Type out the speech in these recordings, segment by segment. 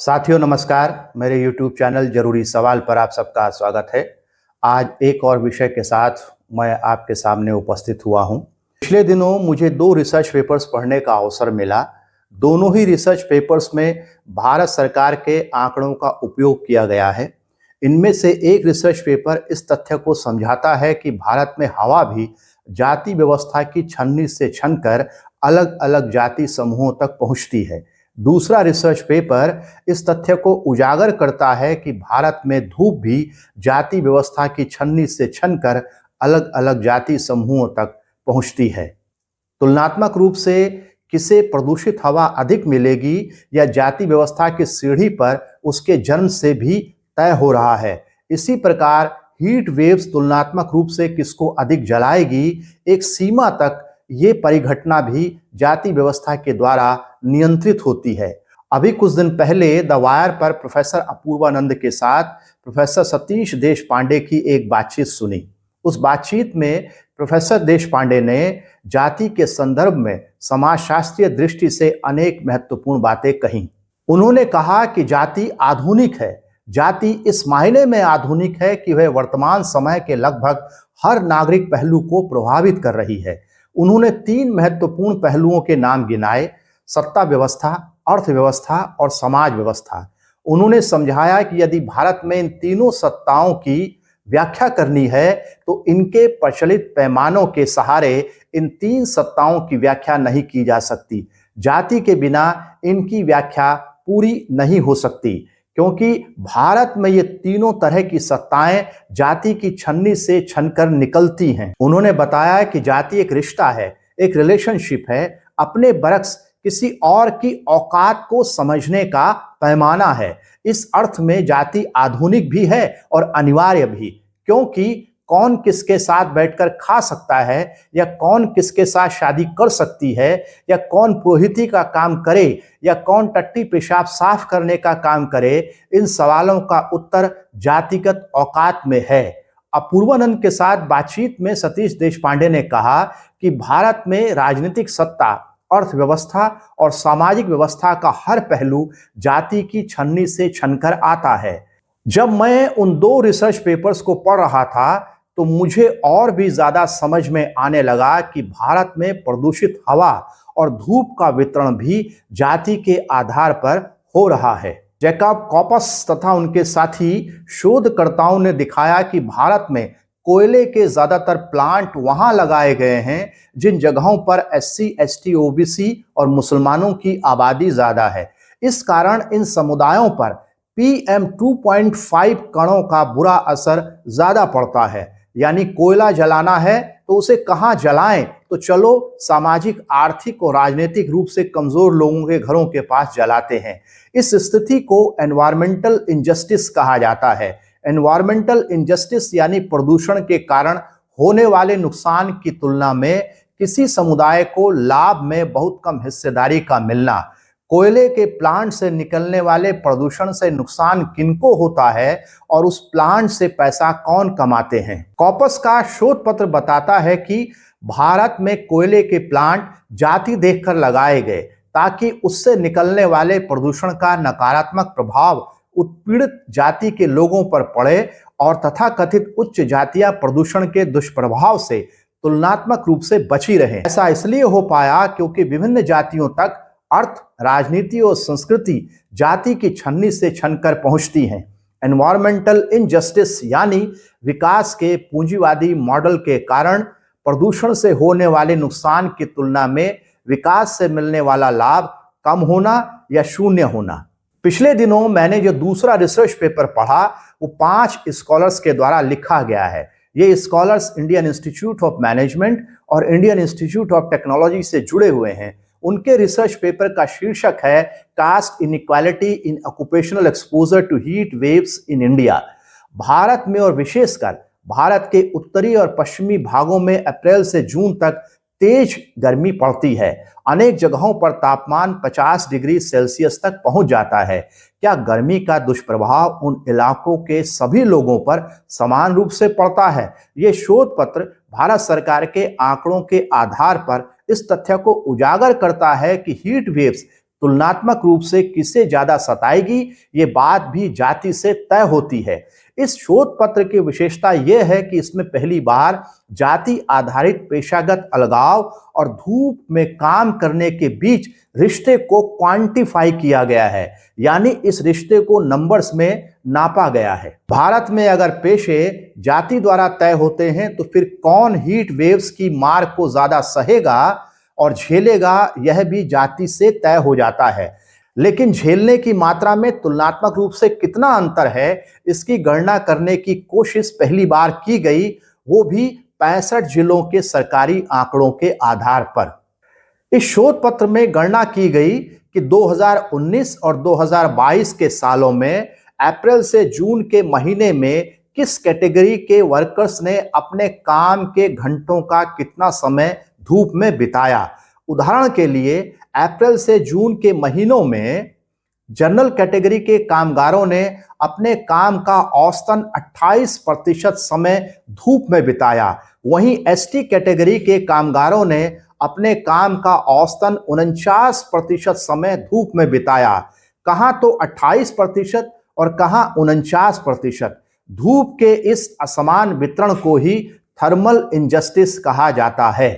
साथियों नमस्कार। मेरे YouTube चैनल जरूरी सवाल पर आप सबका स्वागत है। आज एक और विषय के साथ मैं आपके सामने उपस्थित हुआ हूं। पिछले दिनों मुझे 2 रिसर्च पेपर्स पढ़ने का अवसर मिला। दोनों ही रिसर्च पेपर्स में भारत सरकार के आंकड़ों का उपयोग किया गया है। इनमें से एक रिसर्च पेपर इस तथ्य को समझाता है कि भारत में हवा भी जाति व्यवस्था की छन्नी से छनकर अलग अलग जाति समूहों तक पहुंचती है। दूसरा रिसर्च पेपर इस तथ्य को उजागर करता है कि भारत में धूप भी जाति व्यवस्था की छन्नी से छनकर अलग अलग जाति समूहों तक पहुंचती है। तुलनात्मक रूप से किसे प्रदूषित हवा अधिक मिलेगी या जाति व्यवस्था की सीढ़ी पर उसके जन्म से भी तय हो रहा है। इसी प्रकार हीट वेव्स तुलनात्मक रूप से किसको अधिक जलाएगी, एक सीमा तक ये परिघटना भी जाति व्यवस्था के द्वारा नियंत्रित होती है। अभी कुछ दिन पहले द वायर पर प्रोफेसर अपूर्वानंद के साथ प्रोफेसर सतीश देशपांडे की एक बातचीत सुनी। उस बातचीत में प्रोफेसर देशपांडे ने जाति के संदर्भ में समाजशास्त्रीय दृष्टि से अनेक महत्वपूर्ण बातें कहीं। उन्होंने कहा कि जाति आधुनिक है। जाति इस मायने में आधुनिक है कि वह वर्तमान समय के लगभग हर नागरिक पहलू को प्रभावित कर रही है। उन्होंने 3 महत्वपूर्ण पहलुओं के नाम गिनाए: सत्ता व्यवस्था, अर्थव्यवस्था और समाज व्यवस्था। उन्होंने समझाया कि यदि भारत में इन तीनों सत्ताओं की व्याख्या करनी है तो इनके प्रचलित पैमानों के सहारे इन 3 सत्ताओं की व्याख्या नहीं की जा सकती। जाति के बिना इनकी व्याख्या पूरी नहीं हो सकती, क्योंकि भारत में ये तीनों तरह की सत्ताएं जाति की छन्नी से छनकर निकलती हैं। उन्होंने बताया कि जाति एक रिश्ता है, एक रिलेशनशिप है, अपने बरक्स किसी और की औकात को समझने का पैमाना है। इस अर्थ में जाति आधुनिक भी है और अनिवार्य भी, क्योंकि कौन किसके साथ बैठकर खा सकता है या कौन किसके साथ शादी कर सकती है या कौन पुरोहिती का काम करे या कौन टट्टी पेशाब साफ करने का काम करे, इन सवालों का उत्तर जातिगत औकात में है। अपूर्वानंद के साथ बातचीत में सतीश देशपांडे ने कहा कि भारत में राजनीतिक सत्ता, अर्थव्यवस्था और सामाजिक व्यवस्था का हर पहलू जाति की छन्नी से छनकर आता है। जब मैं उन 2 रिसर्च पेपर्स को पढ़ रहा था तो मुझे और भी ज्यादा समझ में आने लगा कि भारत में प्रदूषित हवा और धूप का वितरण भी जाति के आधार पर हो रहा है। जैकब कॉपस तथा उनके साथी शोधकर्ताओं ने दिखाया कि भारत में कोयले के ज्यादातर प्लांट वहां लगाए गए हैं जिन जगहों पर SC, ST, OBC और मुसलमानों की आबादी ज्यादा है। इस कारण इन समुदायों पर PM 2.5 कणों का बुरा असर ज्यादा पड़ता है। यानी कोयला जलाना है तो उसे कहां जलाएं? तो चलो सामाजिक, आर्थिक और राजनीतिक रूप से कमजोर लोगों के घरों के पास जलाते हैं। इस स्थिति को एनवायरमेंटल इनजस्टिस कहा जाता है। एनवायरमेंटल इनजस्टिस यानी प्रदूषण के कारण होने वाले नुकसान की तुलना में किसी समुदाय को लाभ में बहुत कम हिस्सेदारी का मिलना। कोयले के प्लांट से निकलने वाले प्रदूषण से नुकसान किनको होता है और उस प्लांट से पैसा कौन कमाते हैं? कॉपस का शोध पत्र बताता है कि भारत में कोयले के प्लांट जाति देखकर लगाए गए ताकि उससे निकलने वाले प्रदूषण का नकारात्मक प्रभाव उत्पीड़ित जाति के लोगों पर पड़े और तथाकथित उच्च जातियां प्रदूषण के दुष्प्रभाव से तुलनात्मक रूप से बची रहें। ऐसा इसलिए हो पाया क्योंकि विभिन्न जातियों तक अर्थ, राजनीति और संस्कृति जाति की छन्नी से छनकर पहुंचती हैं। एनवायरमेंटल इनजस्टिस यानी विकास के पूंजीवादी मॉडल के कारण प्रदूषण से होने वाले नुकसान की तुलना में विकास से मिलने वाला लाभ कम होना या शून्य होना। पिछले दिनों मैंने जो दूसरा रिसर्च पेपर पढ़ा वो 5 स्कॉलर्स के द्वारा लिखा गया है। ये scholars Indian institute of management और इंडियन इंस्टीट्यूट ऑफ टेक्नोलॉजी से जुड़े हुए हैं। उनके रिसर्च पेपर का शीर्षक है caste inequality in occupational exposure to heat waves in India. Bharat में और विशेषकर भारत के उत्तरी और पश्चिमी भागों में अप्रैल से जून तक तेज गर्मी पड़ती है। अनेक जगहों पर तापमान 50 डिग्री सेल्सियस तक पहुंच जाता है। क्या गर्मी का दुष्प्रभाव उन इलाकों के सभी लोगों पर समान रूप से पड़ता है? ये शोध पत्र भारत सरकार के आंकड़ों के आधार पर इस तथ्य को उजागर करता है कि हीट वेव्स तुलनात्मक रूप से किसे ज्यादा सताएगी, ये बात भी जाति से तय होती है। इस शोध पत्र की विशेषता यह है कि इसमें पहली बार जाति आधारित पेशागत अलगाव और धूप में काम करने के बीच रिश्ते को क्वांटिफाई किया गया है, यानी इस रिश्ते को नंबर्स में नापा गया है। भारत में अगर पेशे जाति द्वारा तय होते हैं तो फिर कौन हीट वेव्स की मार को ज्यादा सहेगा और झेलेगा, यह भी जाति से तय हो जाता है। लेकिन झेलने की मात्रा में तुलनात्मक रूप से कितना अंतर है, इसकी गणना करने की कोशिश पहली बार की गई, वो भी 65 जिलों के सरकारी आंकड़ों के आधार पर। इस शोध पत्र में गणना की गई कि 2019 और 2022 के सालों में अप्रैल से जून के महीने में किस कैटेगरी के वर्कर्स ने अपने काम के घंटों का कितना समय धूप में बिताया। उदाहरण के लिए अप्रैल से जून के महीनों में जनरल कैटेगरी के कामगारों ने अपने काम का औसतन 28% समय धूप में बिताया। वहीं एसटी कैटेगरी के कामगारों ने अपने काम का औसतन 49% समय धूप में बिताया। कहां तो 28% और कहां 49%। धूप के इस असमान वितरण को ही थर्मल इनजस्टिस कहा जाता है।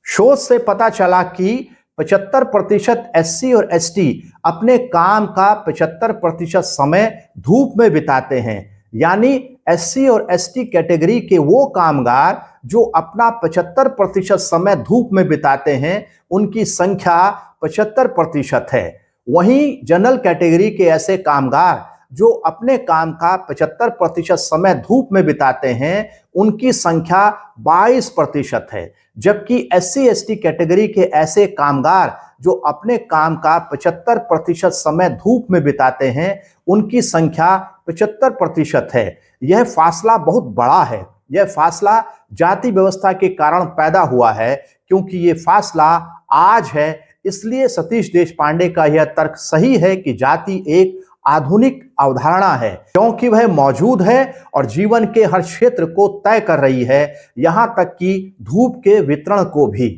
शोध से पता चला कि 75% एससी और एसटी अपने काम का 75% समय धूप में बिताते हैं, यानी एससी और एसटी कैटेगरी के वो कामगार जो अपना 75% समय धूप में बिताते हैं, उनकी संख्या 75% है। वहीं जनरल कैटेगरी के ऐसे कामगार जो अपने काम का 75% समय धूप में बिताते हैं, उनकी संख्या 22% है। जबकि एससी एसटी कैटेगरी के ऐसे कामगार जो अपने काम का 75% समय धूप में बिताते हैं, उनकी संख्या 75% है। यह फासला बहुत बड़ा है। यह फासला जाति व्यवस्था के कारण पैदा हुआ है। क्योंकि यह फासला आज है, इसलिए सतीश देशपांडे का यह तर्क सही है कि जाति एक आधुनिक अवधारणा है, क्योंकि वह मौजूद है और जीवन के हर क्षेत्र को तय कर रही है, यहां तक कि धूप के वितरण को भी।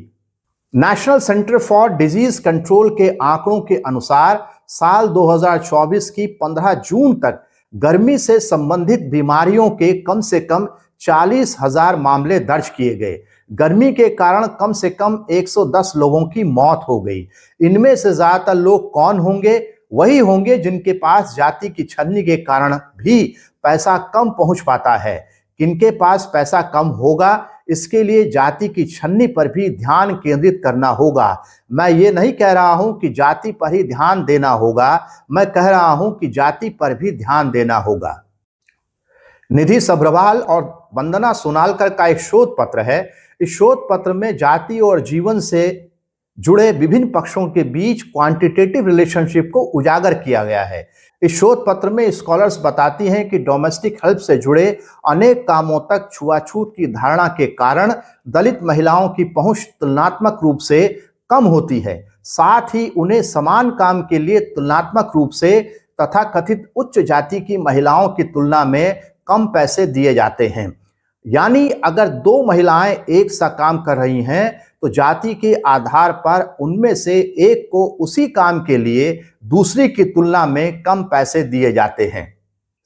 National centre for disease control के आंकड़ों के अनुसार साल 2024 की 15 जून तक गर्मी से संबंधित बीमारियों के कम से कम 40,000 मामले दर्ज किए गए। गर्मी के कारण कम से कम 110 लोगों की मौत हो गई। इनमें से ज्यादातर लोग कौन होंगे? वही होंगे जिनके पास जाति की छलनी के कारण भी पैसा कम पहुंच पाता है। किनके पास पैसा कम होगा, इसके लिए जाति की छलनी पर भी ध्यान केंद्रित करना होगा। मैं ये नहीं कह रहा हूं कि जाति पर ही ध्यान देना होगा, मैं कह रहा हूं कि जाति पर भी ध्यान देना होगा। निधि सब्रवाल और वंदना सोनालकर का एक शोध पत्र है। इस शोध पत्र में जाति और जीवन से जुड़े विभिन्न पक्षों के बीच क्वांटिटेटिव रिलेशनशिप को उजागर किया गया है। इस शोध पत्र में स्कॉलर्स बताती हैं कि डोमेस्टिक हेल्प से जुड़े अनेक कामों तक छुआछूत की धारणा के कारण दलित महिलाओं की पहुंच तुलनात्मक रूप से कम होती है। साथ ही उन्हें समान काम के लिए तुलनात्मक रूप से तथाकथित उच्च जाति की महिलाओं की तुलना में कम पैसे दिए जाते हैं। यानी अगर दो महिलाएं एक सा काम कर रही हैं तो जाति के आधार पर उनमें से एक को उसी काम के लिए दूसरी की तुलना में कम पैसे दिए जाते हैं।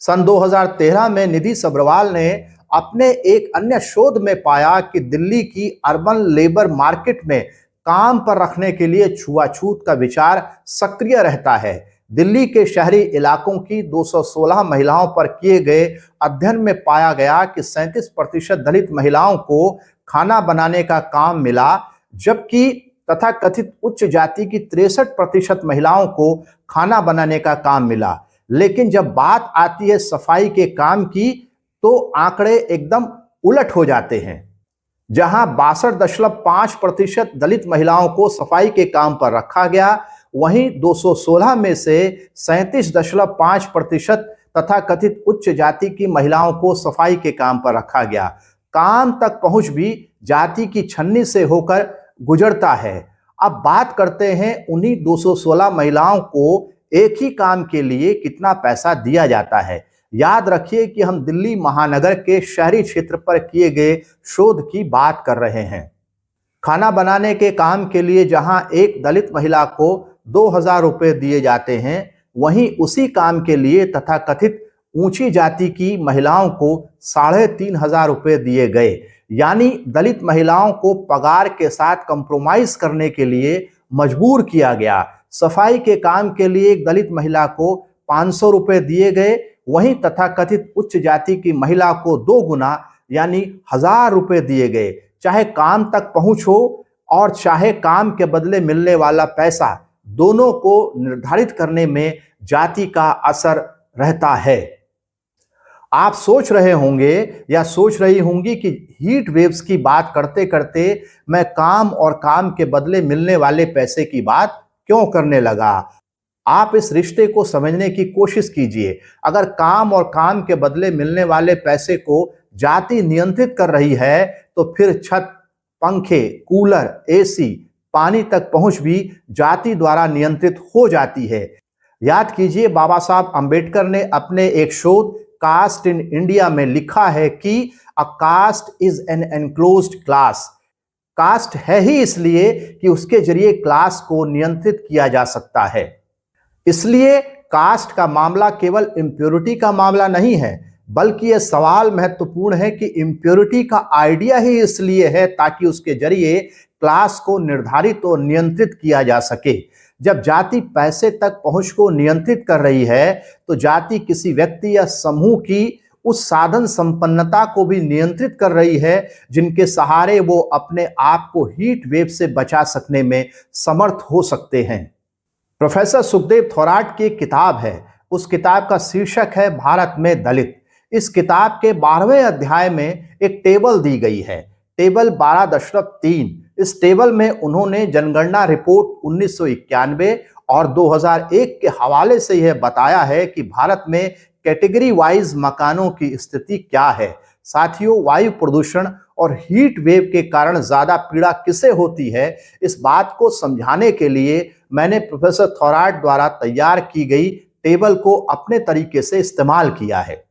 सन 2013 में निधि सब्रवाल ने अपने एक अन्य शोध में पाया कि दिल्ली की अर्बन लेबर मार्केट में काम पर रखने के लिए छुआछूत का विचार सक्रिय रहता है। दिल्ली के शहरी इलाकों की 216 महिलाओं पर किए गए अध्ययन में पाया गया कि 37% दलित महिलाओं को खाना बनाने का काम मिला, जबकि तथाकथित उच्च जाति की 63% महिलाओं को खाना बनाने का काम मिला। लेकिन जब बात आती है सफाई के काम की, तो आंकड़े एकदम उलट हो जाते हैं। जहां 62.5% दलित महिलाओं को सफाई के काम पर रखा गया, वहीं 216 में से 37.5% तथाकथित उच्च जाति की महिलाओं को सफाई के काम पर रखा गया। काम तक पहुंच भी जाति की छन्नी से होकर गुजरता है। अब बात करते हैं उन्हीं 216 महिलाओं को एक ही काम के लिए कितना पैसा दिया जाता है। याद रखिए कि हम दिल्ली महानगर के शहरी क्षेत्र पर किए गए शोध की बात कर रहे हैं। खाना बनाने के काम के लिए जहां एक दलित महिला को 2,000 रुपये दिए जाते हैं, वहीं उसी काम के लिए तथाकथित ऊंची जाति की महिलाओं को 3,500 रुपये दिए गए। यानी दलित महिलाओं को पगार के साथ कंप्रोमाइज करने के लिए मजबूर किया गया। सफाई के काम के लिए एक दलित महिला को 500 रुपये दिए गए, वहीं तथाकथित उच्च जाति की महिला को 2 गुना यानी 1,000 रुपये दिए गए। चाहे काम तक पहुंच हो और चाहे काम के बदले मिलने वाला पैसा, दोनों को निर्धारित करने में जाति का असर रहता है। आप सोच रहे होंगे या सोच रही होंगी कि हीट वेव्स की बात करते करते मैं काम और काम के बदले मिलने वाले पैसे की बात क्यों करने लगा। आप इस रिश्ते को समझने की कोशिश कीजिए। अगर काम और काम के बदले मिलने वाले पैसे को जाति नियंत्रित कर रही है, तो फिर छत, पंखे, कूलर, एसी, पानी तक पहुंच भी जाति द्वारा नियंत्रित हो जाती है। याद कीजिए, बाबा साहब अंबेडकर ने अपने एक शोध कास्ट इन इंडिया में लिखा है कि a caste is an enclosed class. Caste है ही इसलिए कि उसके जरिए क्लास को नियंत्रित किया जा सकता है। इसलिए कास्ट का मामला केवल इम्प्योरिटी का मामला नहीं है, बल्कि यह सवाल महत्वपूर्ण है कि इम्प्योरिटी का आइडिया ही इसलिए है ताकि उसके जरिए क्लास को निर्धारित और नियंत्रित किया जा सके। जब जाति पैसे तक पहुंच को नियंत्रित कर रही है, तो जाति किसी व्यक्ति या समूह की उस साधन संपन्नता को भी नियंत्रित कर रही है जिनके सहारे वो अपने आप को हीट वेव से बचा सकने में समर्थ हो सकते हैं। प्रोफेसर सुखदेव थोराट की एक किताब है, उस किताब का शीर्षक है भारत में दलित। इस किताब के 12वें अध्याय में एक टेबल दी गई है, टेबल 12.3। इस टेबल में उन्होंने जनगणना रिपोर्ट 1991 और 2001 के हवाले से यह बताया है कि भारत में कैटेगरी वाइज मकानों की स्थिति क्या है। साथियों, वायु प्रदूषण और हीट वेव के कारण ज्यादा पीड़ा किसे होती है, इस बात को समझाने के लिए मैंने प्रोफेसर थोराट द्वारा तैयार की गई टेबल को अपने तरीके से इस्तेमाल किया है।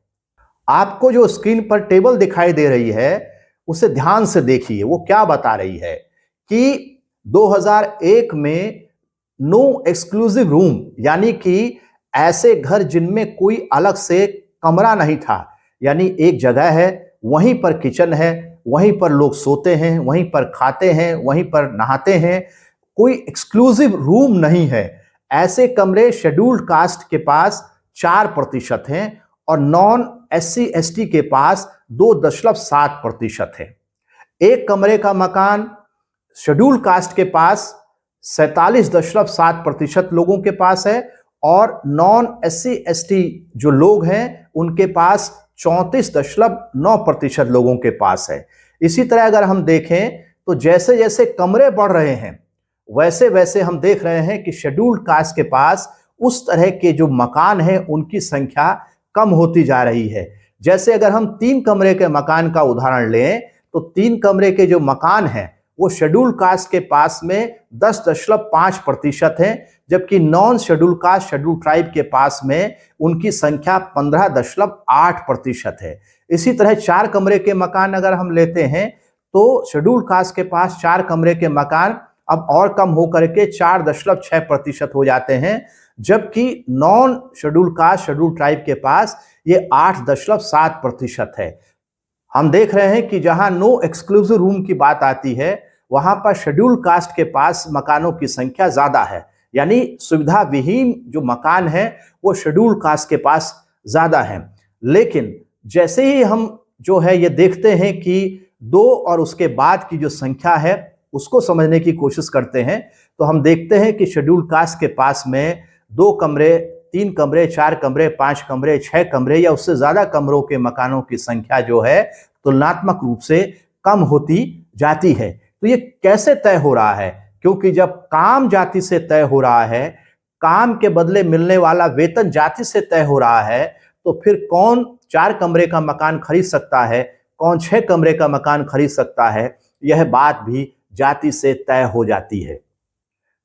आपको जो स्क्रीन पर टेबल दिखाई दे रही है, उसे ध्यान से देखिए। वो क्या बता रही है कि 2001 में नो एक्सक्लूसिव रूम, यानी कि ऐसे घर जिनमें कोई अलग से कमरा नहीं था, यानी एक जगह है, वहीं पर किचन है, वहीं पर लोग सोते हैं, वहीं पर खाते हैं, वहीं पर नहाते हैं, कोई एक्सक्लूसिव रूम नहीं है। ऐसे कमरे शेड्यूल्ड कास्ट के पास 4% हैं और नॉन SC ST के पास 2.7% है। एक कमरे का मकान शेड्यूल्ड कास्ट के पास 47.7% लोगों के पास है और नॉन SC ST जो लोग हैं उनके पास 34.9% लोगों के पास है। इसी तरह अगर हम देखें तो जैसे जैसे कमरे बढ़ रहे हैं, वैसे वैसे हम देख रहे हैं कि शेड्यूल्ड कास्ट के पास उस तरह के जो मकान हैं उनकी संख्या कम होती जा रही है। जैसे अगर हम 3 कमरे के मकान का उदाहरण लें, तो 3 कमरे के जो मकान हैं वो शेड्यूल्ड कास्ट के पास में 10.5% है, जबकि non scheduled caste scheduled tribe के पास में उनकी संख्या 15.8% है। इसी तरह 4 कमरे के मकान अगर हम लेते हैं तो शेड्यूल्ड कास्ट के पास 4 कमरे के मकान अब और कम होकर के 4.6% हो जाते हैं, जबकि non scheduled caste scheduled tribe के पास ये 8.7% है। हम देख रहे हैं कि जहां नो एक्सक्लूसिव रूम की बात आती है, वहां पर शेड्यूल्ड कास्ट के पास मकानों की संख्या ज्यादा है, यानी सुविधा विहीन जो मकान है वो शेड्यूल्ड कास्ट के पास ज्यादा है। लेकिन जैसे ही हम जो है ये देखते हैं कि 2 और उसके बाद की जो संख्या है उसको समझने की कोशिश करते हैं, तो हम देखते हैं कि शेड्यूल्ड कास्ट के पास में 2 कमरे, 3 कमरे, 4 कमरे, 5 कमरे, 6 कमरे या उससे ज्यादा कमरों के मकानों की संख्या जो है तुलनात्मक रूप से कम होती जाती है। तो ये कैसे तय हो रहा है? क्योंकि जब काम जाति से तय हो रहा है, काम के बदले मिलने वाला वेतन जाति से तय हो रहा है, तो फिर कौन 4 कमरे का मकान खरीद सकता है, कौन 6 कमरे का मकान खरीद सकता है, यह बात भी जाति से तय हो जाती है।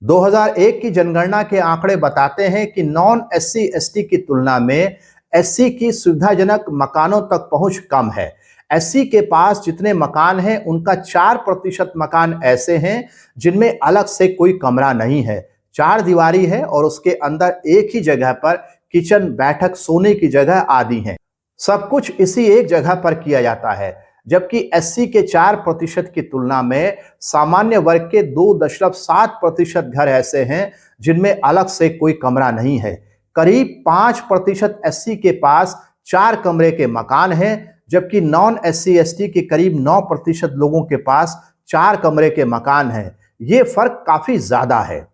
2001 की जनगणना के आंकड़े बताते हैं कि नॉन SC ST की तुलना में SC की सुविधाजनक मकानों तक पहुंच कम है। SC के पास जितने मकान हैं उनका 4% मकान ऐसे हैं जिनमें अलग से कोई कमरा नहीं है। 4 दीवारी है और उसके अंदर एक ही जगह पर किचन, बैठक, सोने की जगह आदि हैं। सब कुछ इसी एक जगह पर किया जाता है। जबकि एससी के 4% की तुलना में सामान्य वर्ग के 2.7% घर ऐसे हैं जिनमें अलग से कोई कमरा नहीं है। करीब 5% एससी के पास 4 कमरे के मकान हैं, जबकि नॉन एससी एसटी के करीब 9% लोगों के पास 4 कमरे के मकान हैं। ये फर्क काफी ज्यादा है।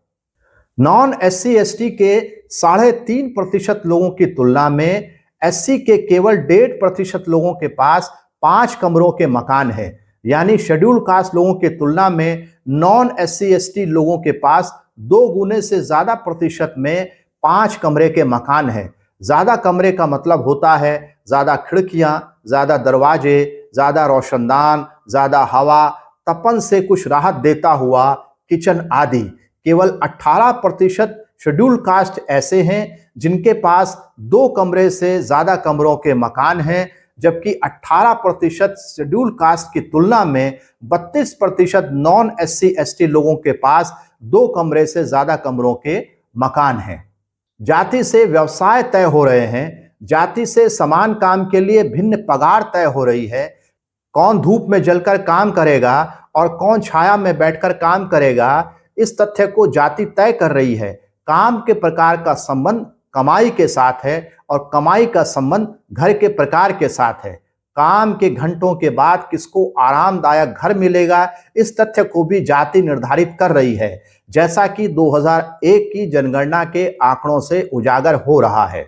नॉन एससी एसटी के 3.5% लोगों की तुलना में एससी के केवल 1.5% लोगों के पास 5 कमरों के मकान है। यानी शेड्यूल कास्ट लोगों की तुलना में नॉन एससी एसटी लोगों के पास 2 गुने से ज्यादा प्रतिशत में 5 कमरे के मकान है। ज्यादा कमरे का मतलब होता है ज्यादा खिड़कियां, ज्यादा दरवाजे, ज्यादा रोशनदान, ज्यादा हवा, तपन से कुछ राहत देता हुआ किचन आदि। केवल 18% शेड्यूल कास्ट ऐसे हैं जिनके पास 2 कमरे से ज्यादा कमरों के मकान हैं, जबकि 18% शेड्यूल कास्ट की तुलना में 32% नॉन एससी एसटी लोगों के पास 2 कमरे से ज्यादा कमरों के मकान हैं। जाति से व्यवसाय तय हो रहे हैं, जाति से समान काम के लिए भिन्न पगार तय हो रही है। कौन धूप में जलकर काम करेगा और कौन छाया में बैठकर काम करेगा, इस तथ्य को जाति तय कर रही है। काम के प्रकार का संबंध कमाई के साथ है और कमाई का संबंध घर के प्रकार के साथ है। काम के घंटों के बाद किसको आरामदायक घर मिलेगा, इस तथ्य को भी जाति निर्धारित कर रही है, जैसा कि 2001 की जनगणना के आंकड़ों से उजागर हो रहा है।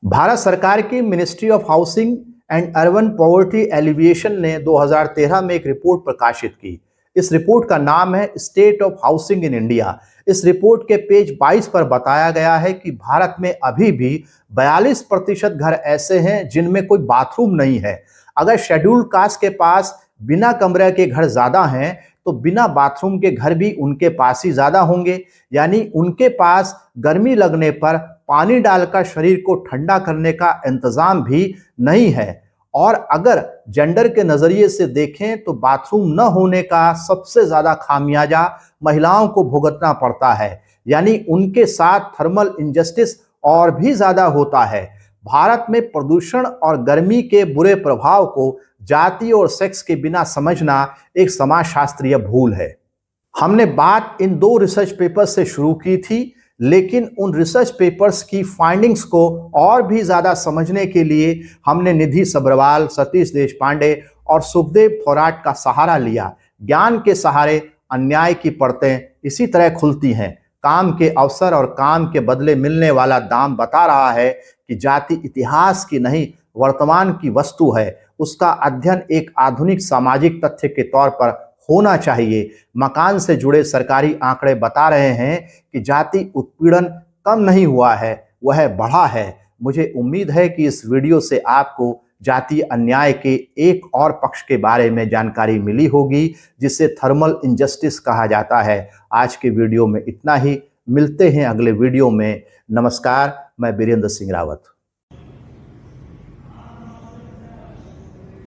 भारत सरकार की ministry of housing and urban poverty alleviation ने 2013 में एक रिपोर्ट प्रकाशित की। इस रिपोर्ट का नाम है state of housing in India. इस रिपोर्ट के पेज 22 पर बताया गया है कि भारत में अभी भी 42% घर ऐसे हैं जिनमें कोई बाथरूम नहीं है। अगर शेड्यूल कास्ट के पास बिना कमरे के घर ज्यादा हैं तो बिना बाथरूम के घर भी उनके पास ही ज्यादा होंगे। यानी उनके पास गर्मी लगने पर पानी डालकर शरीर को ठंडा करने का इंतजाम भी नहीं है। और अगर जेंडर के नजरिए से देखें तो बाथरूम न होने का सबसे ज्यादा खामियाजा महिलाओं को भुगतना पड़ता है। यानी उनके साथ थर्मल इंजस्टिस और भी ज्यादा होता है। भारत में प्रदूषण और गर्मी के बुरे प्रभाव को जाति और सेक्स के बिना समझना एक समाजशास्त्रीय भूल है। हमने बात इन 2 रिसर्च पेपर से शुरू की थी, लेकिन उन रिसर्च पेपर्स की फाइंडिंग्स को और भी ज्यादा समझने के लिए हमने निधि सब्रवाल, सतीश देशपांडे और सुखदेव थोराट का सहारा लिया। ज्ञान के सहारे अन्याय की परतें इसी तरह खुलती हैं। काम के अवसर और काम के बदले मिलने वाला दाम बता रहा है कि जाति इतिहास की नहीं वर्तमान की वस्तु है। उसका अध्ययन एक आधुनिक सामाजिक तथ्य के तौर पर होना चाहिए। मकान से जुड़े सरकारी आंकड़े बता रहे हैं कि जाति उत्पीड़न कम नहीं हुआ है, वह बढ़ा है। मुझे उम्मीद है कि इस वीडियो से आपको जातीय अन्याय के एक और पक्ष के बारे में जानकारी मिली होगी, जिसे थर्मल इंजस्टिस कहा जाता है। आज के वीडियो में इतना ही। मिलते हैं अगले वीडियो में। नमस्कार, मैं बीरेंद्र सिंह रावत।